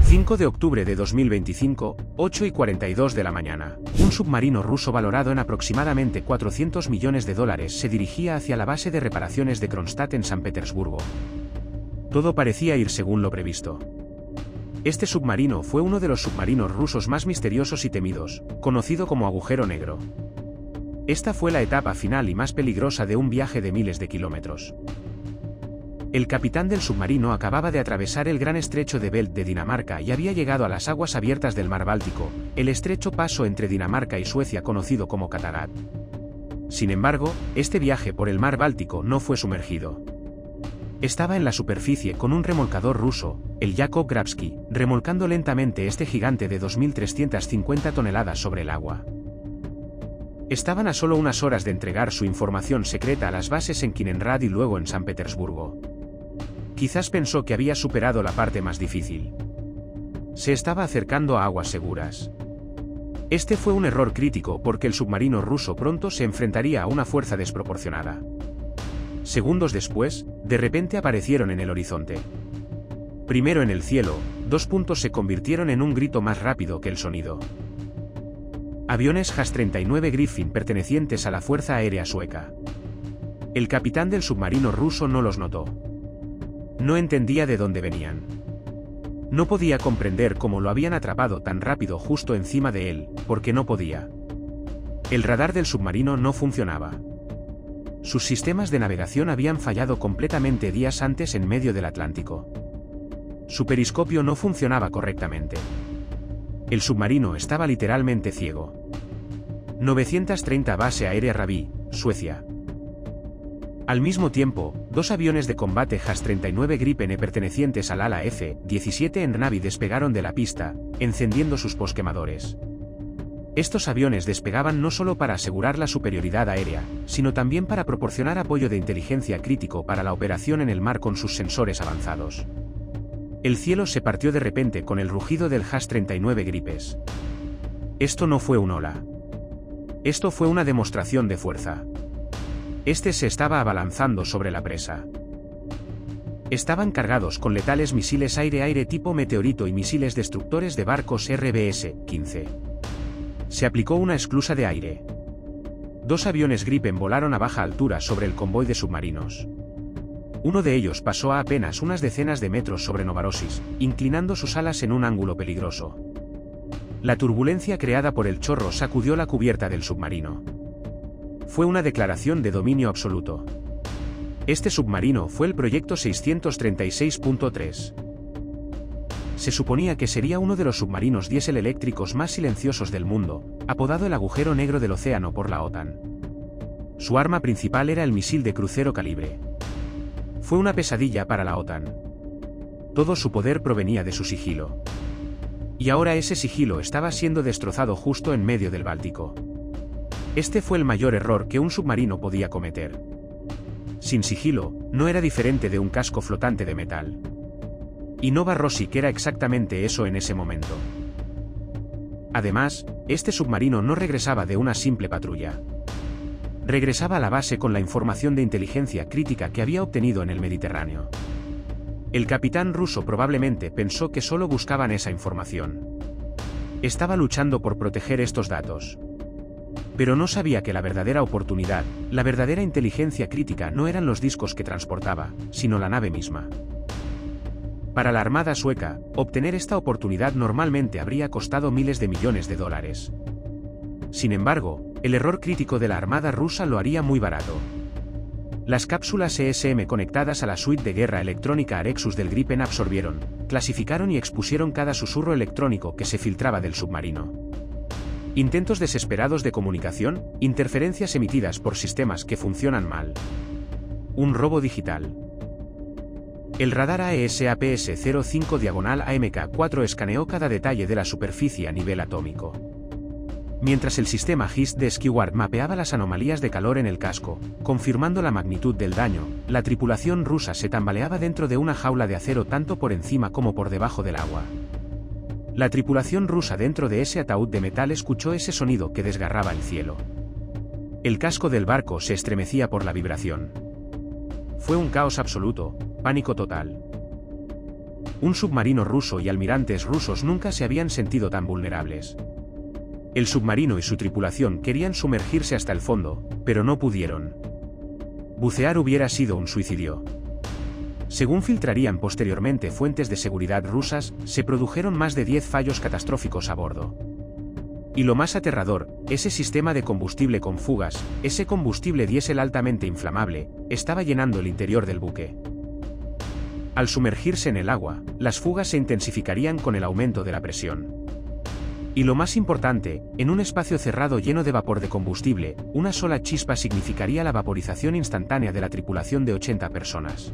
5 de octubre de 2025, 8:42 de la mañana. Un submarino ruso valorado en aproximadamente $400 millones se dirigía hacia la base de reparaciones de Kronstadt en San Petersburgo. Todo parecía ir según lo previsto. Este submarino fue uno de los submarinos rusos más misteriosos y temidos, conocido como agujero negro. Esta fue la etapa final y más peligrosa de un viaje de miles de kilómetros. El capitán del submarino acababa de atravesar el gran estrecho de Belt de Dinamarca y había llegado a las aguas abiertas del mar Báltico, el estrecho paso entre Dinamarca y Suecia conocido como Kattegat. Sin embargo, este viaje por el mar Báltico no fue sumergido. Estaba en la superficie con un remolcador ruso, el Yakov Grabsky, remolcando lentamente este gigante de 2.350 toneladas sobre el agua. Estaban a solo unas horas de entregar su información secreta a las bases en Kaliningrad y luego en San Petersburgo. Quizás pensó que había superado la parte más difícil. Se estaba acercando a aguas seguras. Este fue un error crítico porque el submarino ruso pronto se enfrentaría a una fuerza desproporcionada. Segundos después, de repente aparecieron en el horizonte. Primero en el cielo, dos puntos se convirtieron en un grito más rápido que el sonido. Aviones JAS-39 Griffin pertenecientes a la Fuerza Aérea Sueca. El capitán del submarino ruso no los notó. No entendía de dónde venían. No podía comprender cómo lo habían atrapado tan rápido justo encima de él, porque no podía. El radar del submarino no funcionaba. Sus sistemas de navegación habían fallado completamente días antes en medio del Atlántico. Su periscopio no funcionaba correctamente. El submarino estaba literalmente ciego. 930 Base Aérea Rabi, Suecia. Al mismo tiempo, dos aviones de combate JAS-39 Gripen pertenecientes al ala F-17 en Navi despegaron de la pista, encendiendo sus posquemadores. Estos aviones despegaban no solo para asegurar la superioridad aérea, sino también para proporcionar apoyo de inteligencia crítico para la operación en el mar con sus sensores avanzados. El cielo se partió de repente con el rugido del JAS-39 Gripes. Esto no fue un hola. Esto fue una demostración de fuerza. Este se estaba abalanzando sobre la presa. Estaban cargados con letales misiles aire-aire tipo meteorito y misiles destructores de barcos RBS-15. Se aplicó una esclusa de aire. Dos aviones Gripen volaron a baja altura sobre el convoy de submarinos. Uno de ellos pasó a apenas unas decenas de metros sobre Novorossiysk, inclinando sus alas en un ángulo peligroso. La turbulencia creada por el chorro sacudió la cubierta del submarino. Fue una declaración de dominio absoluto. Este submarino fue el proyecto 636.3. Se suponía que sería uno de los submarinos diésel eléctricos más silenciosos del mundo, apodado el agujero negro del océano por la OTAN. Su arma principal era el misil de crucero calibre. Fue una pesadilla para la OTAN. Todo su poder provenía de su sigilo. Y ahora ese sigilo estaba siendo destrozado justo en medio del Báltico. Este fue el mayor error que un submarino podía cometer. Sin sigilo, no era diferente de un casco flotante de metal. Y Novorossiysk era exactamente eso en ese momento. Además, este submarino no regresaba de una simple patrulla. Regresaba a la base con la información de inteligencia crítica que había obtenido en el Mediterráneo. El capitán ruso probablemente pensó que solo buscaban esa información. Estaba luchando por proteger estos datos. Pero no sabía que la verdadera oportunidad, la verdadera inteligencia crítica no eran los discos que transportaba, sino la nave misma. Para la Armada sueca, obtener esta oportunidad normalmente habría costado miles de millones de dólares. Sin embargo, el error crítico de la Armada rusa lo haría muy barato. Las cápsulas ESM conectadas a la suite de guerra electrónica Arexus del Gripen absorbieron, clasificaron y expusieron cada susurro electrónico que se filtraba del submarino. Intentos desesperados de comunicación, interferencias emitidas por sistemas que funcionan mal. Un robo digital. El radar AES-APS-05/AMK-4 escaneó cada detalle de la superficie a nivel atómico. Mientras el sistema GIS de Skyward mapeaba las anomalías de calor en el casco, confirmando la magnitud del daño, la tripulación rusa se tambaleaba dentro de una jaula de acero tanto por encima como por debajo del agua. La tripulación rusa dentro de ese ataúd de metal escuchó ese sonido que desgarraba el cielo. El casco del barco se estremecía por la vibración. Fue un caos absoluto, pánico total. Un submarino ruso y almirantes rusos nunca se habían sentido tan vulnerables. El submarino y su tripulación querían sumergirse hasta el fondo, pero no pudieron. Bucear hubiera sido un suicidio. Según filtrarían posteriormente fuentes de seguridad rusas, se produjeron más de 10 fallos catastróficos a bordo. Y lo más aterrador, ese sistema de combustible con fugas, ese combustible diésel altamente inflamable, estaba llenando el interior del buque. Al sumergirse en el agua, las fugas se intensificarían con el aumento de la presión. Y lo más importante, en un espacio cerrado lleno de vapor de combustible, una sola chispa significaría la vaporización instantánea de la tripulación de 80 personas.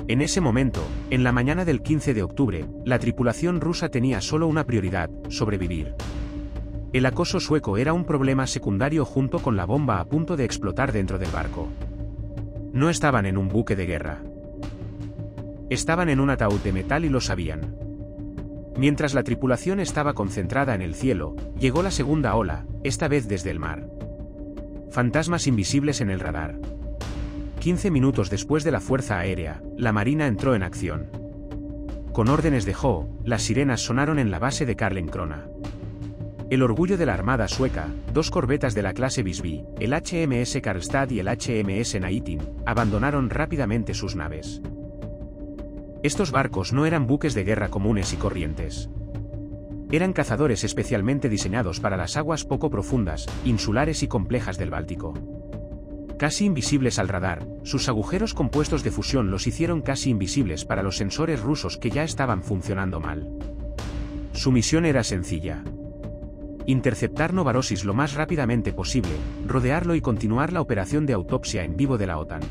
En ese momento, en la mañana del 15 de octubre, la tripulación rusa tenía solo una prioridad: sobrevivir. El acoso sueco era un problema secundario junto con la bomba a punto de explotar dentro del barco. No estaban en un buque de guerra. Estaban en un ataúd de metal y lo sabían. Mientras la tripulación estaba concentrada en el cielo, llegó la segunda ola, esta vez desde el mar. Fantasmas invisibles en el radar. 15 minutos después de la Fuerza Aérea, la Marina entró en acción. Con órdenes de Howe, las sirenas sonaron en la base de Karlskrona. El orgullo de la Armada sueca, 2 corbetas de la clase Visby, el HMS Karlstad y el HMS Naitin, abandonaron rápidamente sus naves. Estos barcos no eran buques de guerra comunes y corrientes. Eran cazadores especialmente diseñados para las aguas poco profundas, insulares y complejas del Báltico. Casi invisibles al radar, sus agujeros compuestos de fusión los hicieron casi invisibles para los sensores rusos que ya estaban funcionando mal. Su misión era sencilla: interceptar Novorossiysk lo más rápidamente posible, rodearlo y continuar la operación de autopsia en vivo de la OTAN.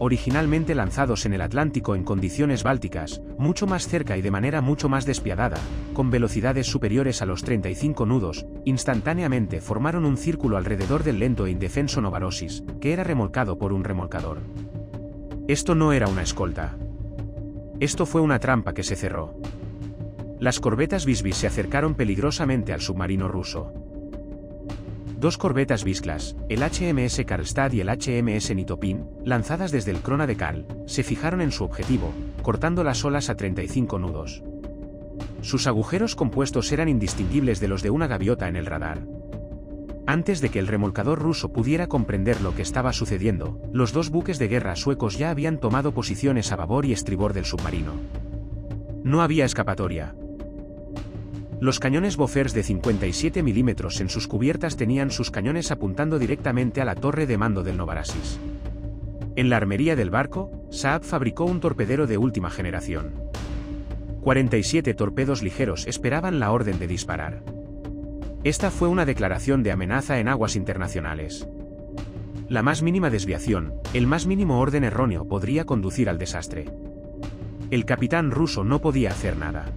Originalmente lanzados en el Atlántico en condiciones bálticas, mucho más cerca y de manera mucho más despiadada, con velocidades superiores a los 35 nudos, instantáneamente formaron un círculo alrededor del lento e indefenso Novorossiysk, que era remolcado por un remolcador. Esto no era una escolta. Esto fue una trampa que se cerró. Las corbetas Visby se acercaron peligrosamente al submarino ruso. 2 corbetas Wislas, el HMS Karlstad y el HMS Nitopin, lanzadas desde el Krona de Karl, se fijaron en su objetivo, cortando las olas a 35 nudos. Sus agujeros compuestos eran indistinguibles de los de una gaviota en el radar. Antes de que el remolcador ruso pudiera comprender lo que estaba sucediendo, los 2 buques de guerra suecos ya habían tomado posiciones a babor y estribor del submarino. No había escapatoria. Los cañones Bofors de 57 mm en sus cubiertas tenían sus cañones apuntando directamente a la torre de mando del Novorossiysk. En la armería del barco, Saab fabricó un torpedero de última generación. 47 torpedos ligeros esperaban la orden de disparar. Esta fue una declaración de amenaza en aguas internacionales. La más mínima desviación, el más mínimo orden erróneo podría conducir al desastre. El capitán ruso no podía hacer nada.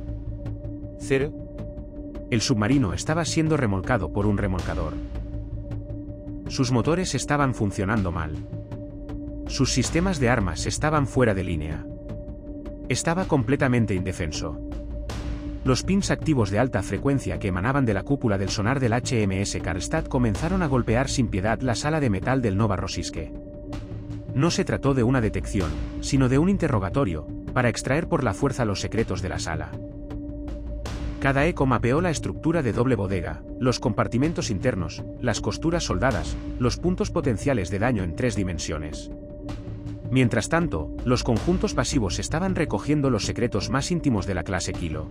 Cero. El submarino estaba siendo remolcado por un remolcador. Sus motores estaban funcionando mal. Sus sistemas de armas estaban fuera de línea. Estaba completamente indefenso. Los pins activos de alta frecuencia que emanaban de la cúpula del sonar del HMS Karlstad comenzaron a golpear sin piedad la sala de metal del Novorossiysk. No se trató de una detección, sino de un interrogatorio, para extraer por la fuerza los secretos de la sala. Cada eco mapeó la estructura de doble bodega, los compartimentos internos, las costuras soldadas, los puntos potenciales de daño en 3 dimensiones. Mientras tanto, los conjuntos pasivos estaban recogiendo los secretos más íntimos de la clase Kilo.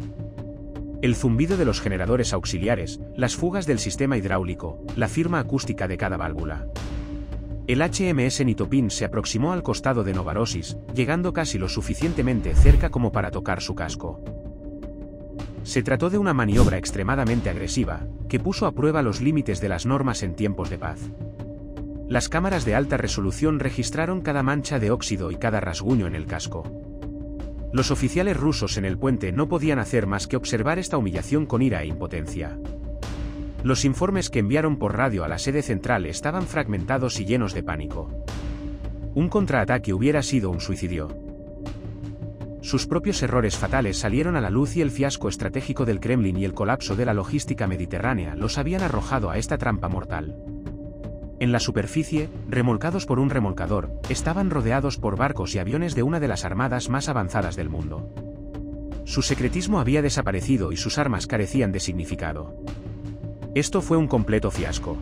El zumbido de los generadores auxiliares, las fugas del sistema hidráulico, la firma acústica de cada válvula. El HMS Nitopin se aproximó al costado de Novorossiysk, llegando casi lo suficientemente cerca como para tocar su casco. Se trató de una maniobra extremadamente agresiva, que puso a prueba los límites de las normas en tiempos de paz. Las cámaras de alta resolución registraron cada mancha de óxido y cada rasguño en el casco. Los oficiales rusos en el puente no podían hacer más que observar esta humillación con ira e impotencia. Los informes que enviaron por radio a la sede central estaban fragmentados y llenos de pánico. Un contraataque hubiera sido un suicidio. Sus propios errores fatales salieron a la luz y el fiasco estratégico del Kremlin y el colapso de la logística mediterránea los habían arrojado a esta trampa mortal. En la superficie, remolcados por un remolcador, estaban rodeados por barcos y aviones de una de las armadas más avanzadas del mundo. Su secretismo había desaparecido y sus armas carecían de significado. Esto fue un completo fiasco.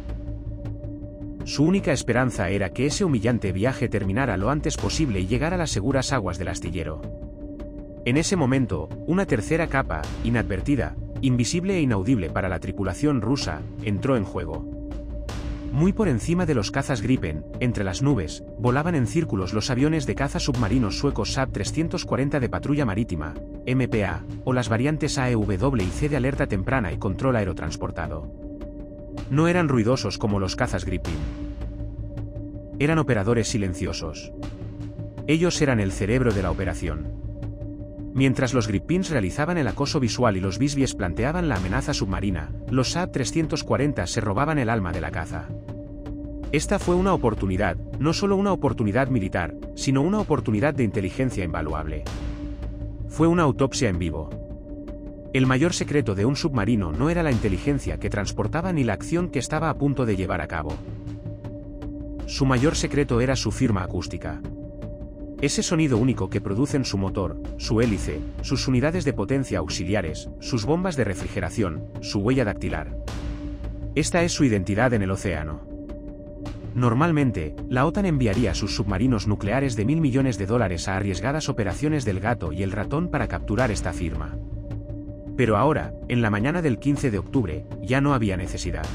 Su única esperanza era que ese humillante viaje terminara lo antes posible y llegara a las seguras aguas del astillero. En ese momento, una tercera capa, inadvertida, invisible e inaudible para la tripulación rusa, entró en juego. Muy por encima de los cazas Gripen, entre las nubes, volaban en círculos los aviones de caza submarinos suecos Saab 340 de patrulla marítima, MPA, o las variantes AEW y C de alerta temprana y control aerotransportado. No eran ruidosos como los cazas Gripen. Eran operadores silenciosos. Ellos eran el cerebro de la operación. Mientras los Gripens realizaban el acoso visual y los Bisbies planteaban la amenaza submarina, los Saab 340 se robaban el alma de la caza. Esta fue una oportunidad, no solo una oportunidad militar, sino una oportunidad de inteligencia invaluable. Fue una autopsia en vivo. El mayor secreto de un submarino no era la inteligencia que transportaba ni la acción que estaba a punto de llevar a cabo. Su mayor secreto era su firma acústica. Ese sonido único que producen su motor, su hélice, sus unidades de potencia auxiliares, sus bombas de refrigeración, su huella dactilar. Esta es su identidad en el océano. Normalmente, la OTAN enviaría sus submarinos nucleares de $1.000 millones a arriesgadas operaciones del gato y el ratón para capturar esta firma. Pero ahora, en la mañana del 15 de octubre, ya no había necesidad.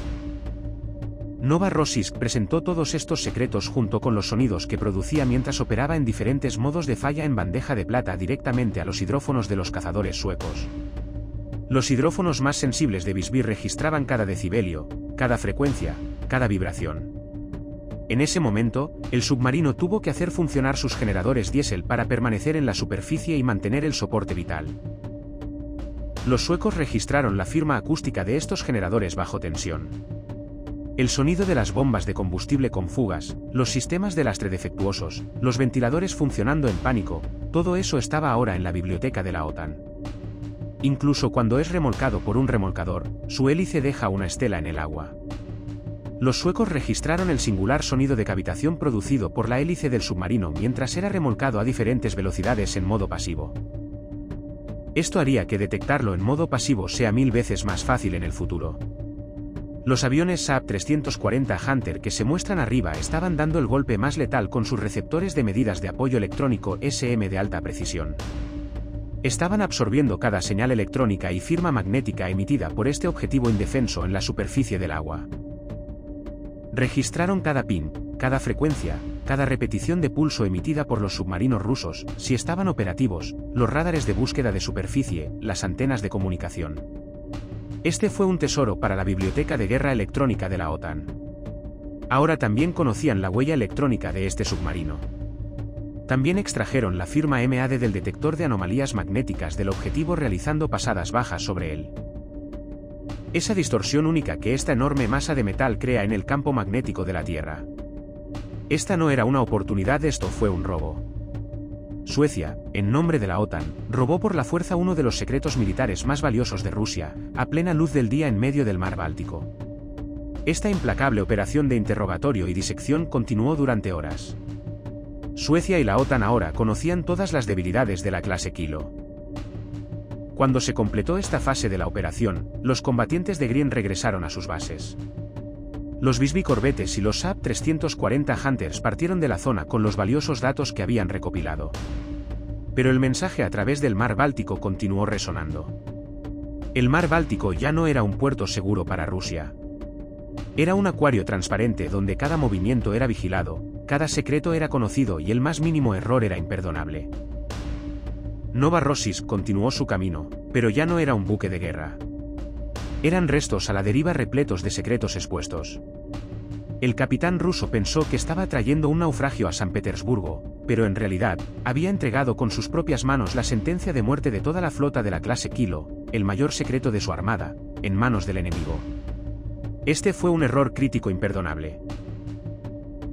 Novorossiysk presentó todos estos secretos junto con los sonidos que producía mientras operaba en diferentes modos de falla en bandeja de plata directamente a los hidrófonos de los cazadores suecos. Los hidrófonos más sensibles de Visby registraban cada decibelio, cada frecuencia, cada vibración. En ese momento, el submarino tuvo que hacer funcionar sus generadores diésel para permanecer en la superficie y mantener el soporte vital. Los suecos registraron la firma acústica de estos generadores bajo tensión. El sonido de las bombas de combustible con fugas, los sistemas de lastre defectuosos, los ventiladores funcionando en pánico, todo eso estaba ahora en la biblioteca de la OTAN. Incluso cuando es remolcado por un remolcador, su hélice deja una estela en el agua. Los suecos registraron el singular sonido de cavitación producido por la hélice del submarino mientras era remolcado a diferentes velocidades en modo pasivo. Esto haría que detectarlo en modo pasivo sea 1000 veces más fácil en el futuro. Los aviones Saab 340 Hunter que se muestran arriba estaban dando el golpe más letal con sus receptores de medidas de apoyo electrónico SM de alta precisión. Estaban absorbiendo cada señal electrónica y firma magnética emitida por este objetivo indefenso en la superficie del agua. Registraron cada ping, cada frecuencia, cada repetición de pulso emitida por los submarinos rusos, si estaban operativos, los radares de búsqueda de superficie, las antenas de comunicación. Este fue un tesoro para la biblioteca de guerra electrónica de la OTAN. Ahora también conocían la huella electrónica de este submarino. También extrajeron la firma MAD del detector de anomalías magnéticas del objetivo realizando pasadas bajas sobre él. Esa distorsión única que esta enorme masa de metal crea en el campo magnético de la Tierra. Esta no era una oportunidad, esto fue un robo. Suecia, en nombre de la OTAN, robó por la fuerza uno de los secretos militares más valiosos de Rusia, a plena luz del día en medio del mar Báltico. Esta implacable operación de interrogatorio y disección continuó durante horas. Suecia y la OTAN ahora conocían todas las debilidades de la clase Kilo. Cuando se completó esta fase de la operación, los combatientes de Green regresaron a sus bases. Los Visby corbetes y los Saab 340 Hunters partieron de la zona con los valiosos datos que habían recopilado. Pero el mensaje a través del mar Báltico continuó resonando. El mar Báltico ya no era un puerto seguro para Rusia. Era un acuario transparente donde cada movimiento era vigilado, cada secreto era conocido y el más mínimo error era imperdonable. Novorossiysk continuó su camino, pero ya no era un buque de guerra. Eran restos a la deriva repletos de secretos expuestos. El capitán ruso pensó que estaba trayendo un naufragio a San Petersburgo, pero en realidad, había entregado con sus propias manos la sentencia de muerte de toda la flota de la clase Kilo, el mayor secreto de su armada, en manos del enemigo. Este fue un error crítico imperdonable.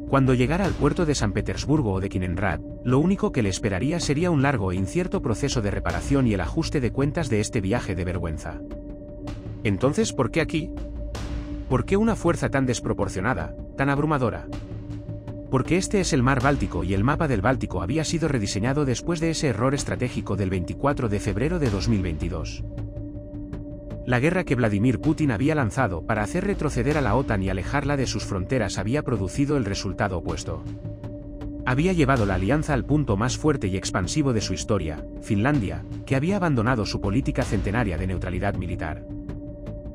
Cuando llegara al puerto de San Petersburgo o de Kaliningrad, lo único que le esperaría sería un largo e incierto proceso de reparación y el ajuste de cuentas de este viaje de vergüenza. Entonces, ¿por qué aquí? ¿Por qué una fuerza tan desproporcionada, tan abrumadora? Porque este es el mar Báltico y el mapa del Báltico había sido rediseñado después de ese error estratégico del 24 de febrero de 2022. La guerra que Vladimir Putin había lanzado para hacer retroceder a la OTAN y alejarla de sus fronteras había producido el resultado opuesto. Había llevado la alianza al punto más fuerte y expansivo de su historia, Finlandia, que había abandonado su política centenaria de neutralidad militar.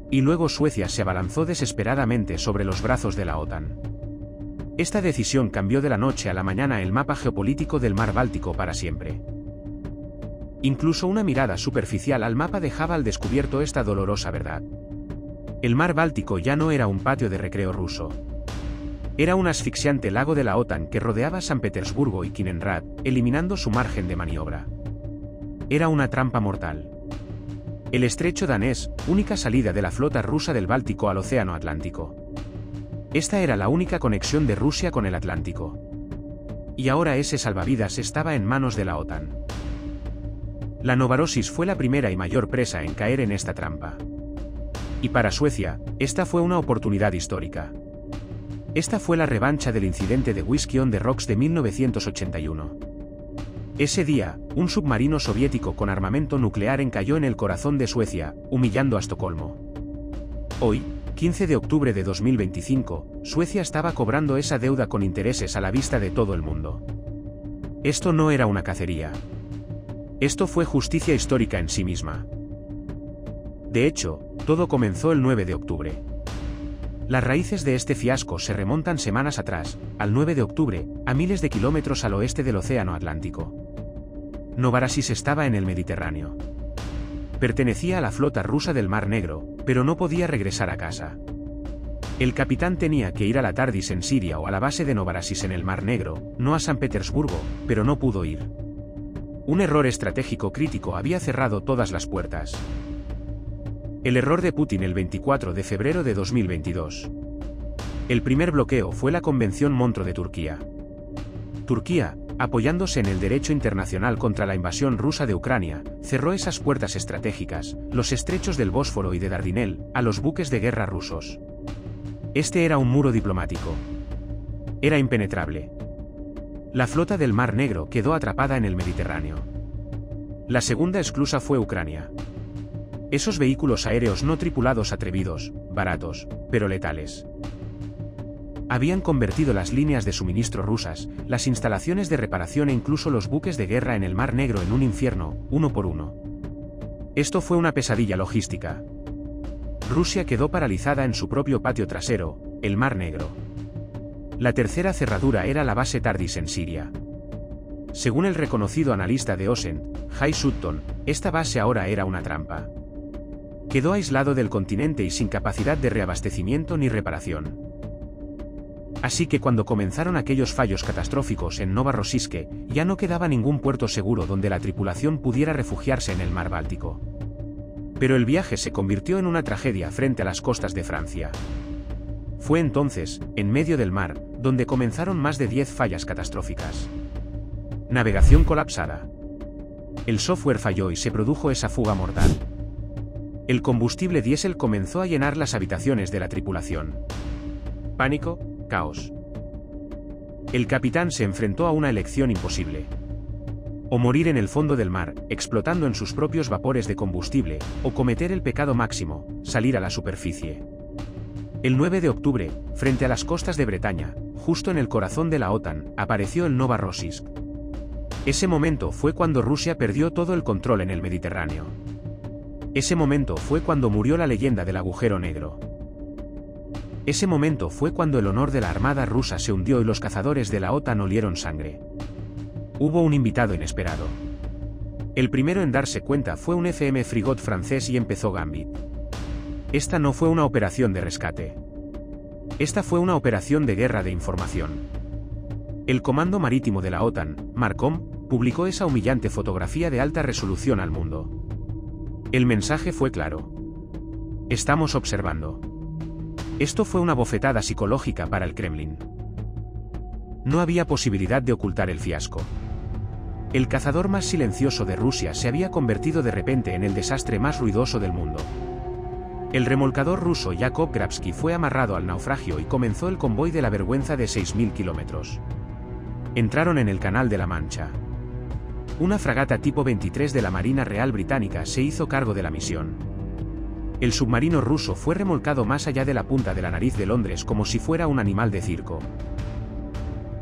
Y luego Suecia se abalanzó desesperadamente sobre los brazos de la OTAN. Esta decisión cambió de la noche a la mañana el mapa geopolítico del mar Báltico para siempre. Incluso una mirada superficial al mapa dejaba al descubierto esta dolorosa verdad. El mar Báltico ya no era un patio de recreo ruso. Era un asfixiante lago de la OTAN que rodeaba San Petersburgo y Kaliningrad, eliminando su margen de maniobra. Era una trampa mortal. El estrecho danés, única salida de la flota rusa del Báltico al Océano Atlántico. Esta era la única conexión de Rusia con el Atlántico. Y ahora ese salvavidas estaba en manos de la OTAN. La Novorossiysk fue la primera y mayor presa en caer en esta trampa. Y para Suecia, esta fue una oportunidad histórica. Esta fue la revancha del incidente de Whiskey on the Rocks de 1981. Ese día, un submarino soviético con armamento nuclear encalló en el corazón de Suecia, humillando a Estocolmo. Hoy, 15 de octubre de 2025, Suecia estaba cobrando esa deuda con intereses a la vista de todo el mundo. Esto no era una cacería. Esto fue justicia histórica en sí misma. De hecho, todo comenzó el 9 de octubre. Las raíces de este fiasco se remontan semanas atrás, al 9 de octubre, a miles de kilómetros al oeste del Océano Atlántico. Novorossiysk estaba en el Mediterráneo. Pertenecía a la flota rusa del Mar Negro, pero no podía regresar a casa. El capitán tenía que ir a la Tardis en Siria o a la base de Novorossiysk en el Mar Negro, no a San Petersburgo, pero no pudo ir. Un error estratégico crítico había cerrado todas las puertas. El error de Putin el 24 de febrero de 2022. El primer bloqueo fue la Convención Montreux de Turquía. Turquía, apoyándose en el derecho internacional contra la invasión rusa de Ucrania, cerró esas puertas estratégicas, los estrechos del Bósforo y de Dardanel, a los buques de guerra rusos. Este era un muro diplomático. Era impenetrable. La flota del Mar Negro quedó atrapada en el Mediterráneo. La segunda esclusa fue Ucrania. Esos vehículos aéreos no tripulados atrevidos, baratos, pero letales. Habían convertido las líneas de suministro rusas, las instalaciones de reparación e incluso los buques de guerra en el Mar Negro en un infierno, uno por uno. Esto fue una pesadilla logística. Rusia quedó paralizada en su propio patio trasero, el Mar Negro. La tercera cerradura era la base Tardis en Siria. Según el reconocido analista de OSENT, Guy Sutton, esta base ahora era una trampa. Quedó aislado del continente y sin capacidad de reabastecimiento ni reparación. Así que cuando comenzaron aquellos fallos catastróficos en Novorossiysk, ya no quedaba ningún puerto seguro donde la tripulación pudiera refugiarse en el mar Báltico. Pero el viaje se convirtió en una tragedia frente a las costas de Francia. Fue entonces, en medio del mar, donde comenzaron más de 10 fallas catastróficas. Navegación colapsada. El software falló y se produjo esa fuga mortal. El combustible diésel comenzó a llenar las habitaciones de la tripulación. Pánico, caos. El capitán se enfrentó a una elección imposible. O morir en el fondo del mar, explotando en sus propios vapores de combustible, o cometer el pecado máximo, salir a la superficie. El 9 de octubre, frente a las costas de Bretaña, justo en el corazón de la OTAN, apareció el Novorossiysk. Ese momento fue cuando Rusia perdió todo el control en el Mediterráneo. Ese momento fue cuando murió la leyenda del agujero negro. Ese momento fue cuando el honor de la armada rusa se hundió y los cazadores de la OTAN olieron sangre. Hubo un invitado inesperado. El primero en darse cuenta fue un FM Frigot francés y empezó Gambit. Esta no fue una operación de rescate. Esta fue una operación de guerra de información. El Comando Marítimo de la OTAN, MARCOM, publicó esa humillante fotografía de alta resolución al mundo. El mensaje fue claro. Estamos observando. Esto fue una bofetada psicológica para el Kremlin. No había posibilidad de ocultar el fiasco. El cazador más silencioso de Rusia se había convertido de repente en el desastre más ruidoso del mundo. El remolcador ruso Yakov Grabsky fue amarrado al naufragio y comenzó el convoy de la vergüenza de 6.000 kilómetros. Entraron en el Canal de la Mancha. Una fragata tipo 23 de la Marina Real Británica se hizo cargo de la misión. El submarino ruso fue remolcado más allá de la punta de la nariz de Londres como si fuera un animal de circo.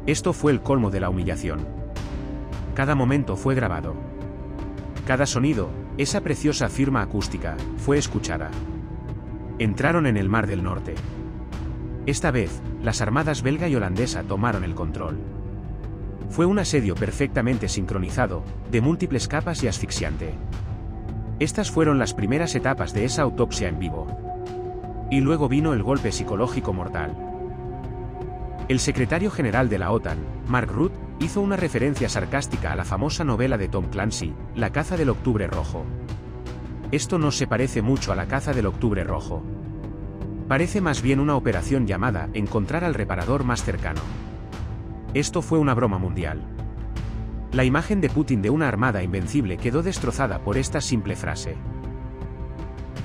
Esto fue el colmo de la humillación. Cada momento fue grabado. Cada sonido, esa preciosa firma acústica, fue escuchada. Entraron en el Mar del Norte. Esta vez, las armadas belga y holandesa tomaron el control. Fue un asedio perfectamente sincronizado, de múltiples capas y asfixiante. Estas fueron las primeras etapas de esa autopsia en vivo. Y luego vino el golpe psicológico mortal. El secretario general de la OTAN, Mark Rutte, hizo una referencia sarcástica a la famosa novela de Tom Clancy, La caza del Octubre Rojo. Esto no se parece mucho a la caza del Octubre Rojo. Parece más bien una operación llamada Encontrar al reparador más cercano. Esto fue una broma mundial. La imagen de Putin de una armada invencible quedó destrozada por esta simple frase.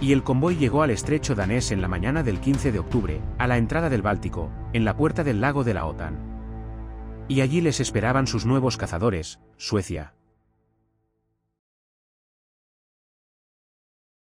Y el convoy llegó al estrecho danés en la mañana del 15 de octubre, a la entrada del Báltico, en la puerta del lago de la OTAN. Y allí les esperaban sus nuevos cazadores, Suecia.